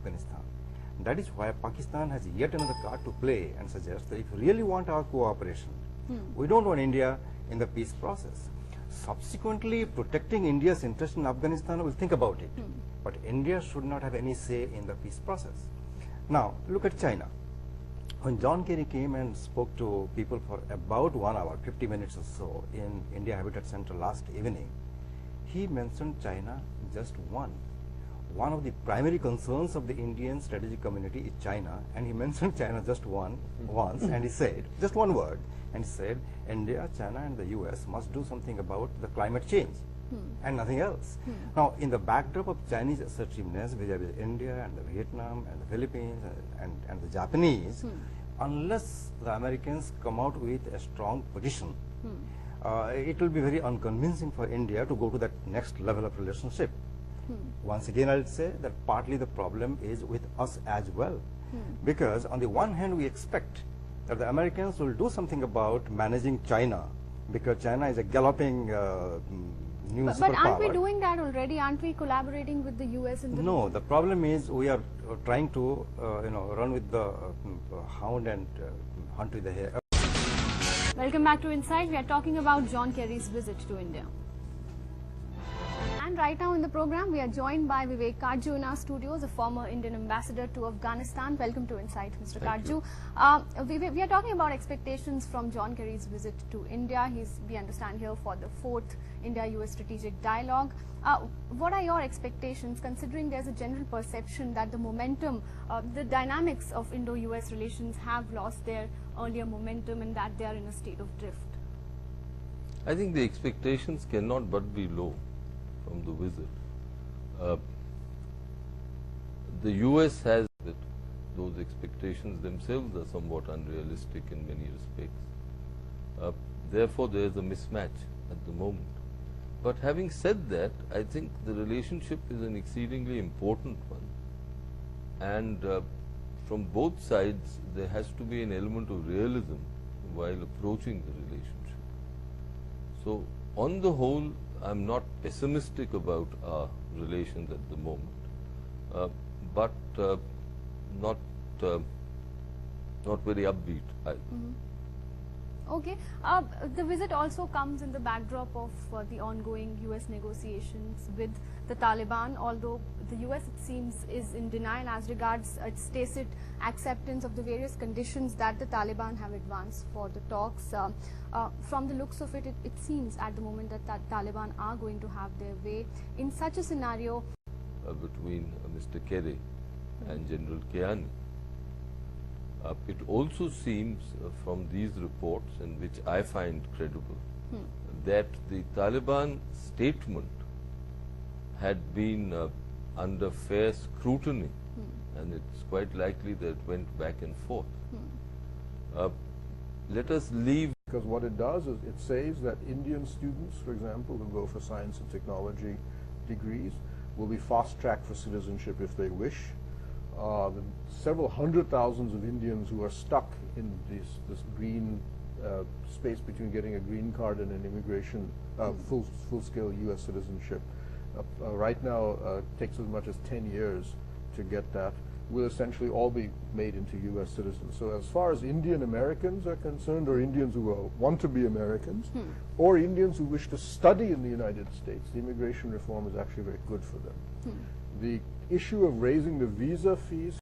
Afghanistan. That is why Pakistan has yet another card to play and suggests that if you really want our cooperation, we don't want India in the peace process. Subsequently, protecting India's interest in Afghanistan, we'll think about it. But India should not have any say in the peace process. Now, look at China. When John Kerry came and spoke to people for about 1 hour, 50 minutes or so in India Habitat Center last evening, he mentioned China just once. One of the primary concerns of the Indian strategic community is China, and he mentioned China just once, and he said, just one word, and he said, India, China and the US must do something about the climate change, and nothing else. Now, in the backdrop of Chinese assertiveness vis-a-vis India and the Vietnam and the Philippines and the Japanese, unless the Americans come out with a strong position, it will be very unconvincing for India to go to that next level of relationship. Once again, I'll say that partly the problem is with us as well, because on the one hand we expect that the Americans will do something about managing China, because China is a galloping new superpower. But aren't we doing that already? Aren't we collaborating with the US in the No, the problem is we are trying to run with the hound and hunt with the hare. Welcome back to Insight. We are talking about John Kerry's visit to India. And right now in the program, we are joined by Vivek Karju in our studios, a former Indian ambassador to Afghanistan. Welcome to Insight, Mr. Karju. We are talking about expectations from John Kerry's visit to India. He's, we understand, here for the 4th India-US strategic dialogue. What are your expectations, considering there's a general perception that the momentum, the dynamics of Indo-US relations have lost their earlier momentum and that they are in a state of drift? I think the expectations cannot but be low from the visit. The US has that those expectations themselves are somewhat unrealistic in many respects. Therefore, there is a mismatch at the moment. But having said that, I think the relationship is an exceedingly important one, and from both sides there has to be an element of realism while approaching the relationship. So on the whole, I'm not pessimistic about our relations at the moment, but not very upbeat either. Okay. The visit also comes in the backdrop of the ongoing US negotiations with the Taliban, although the US, it seems, is in denial as regards its tacit acceptance of the various conditions that the Taliban have advanced for the talks. From the looks of it, it seems at the moment that Taliban are going to have their way. In such a scenario, between Mr. Kerry and General Kiani, it also seems from these reports, and which I find credible, that the Taliban statement had been under fair scrutiny, and it's quite likely that it went back and forth. Let us leave. Because what it does is it says that Indian students, for example, who go for science and technology degrees, will be fast-tracked for citizenship if they wish. Several hundred thousands of Indians who are stuck in this green space between getting a green card and an immigration full-scale U.S. citizenship. Right now, takes as much as 10 years to get that. Will essentially all be made into U.S. citizens. So as far as Indian Americans are concerned, or Indians who want to be Americans, or Indians who wish to study in the United States, the immigration reform is actually very good for them. The issue of raising the visa fees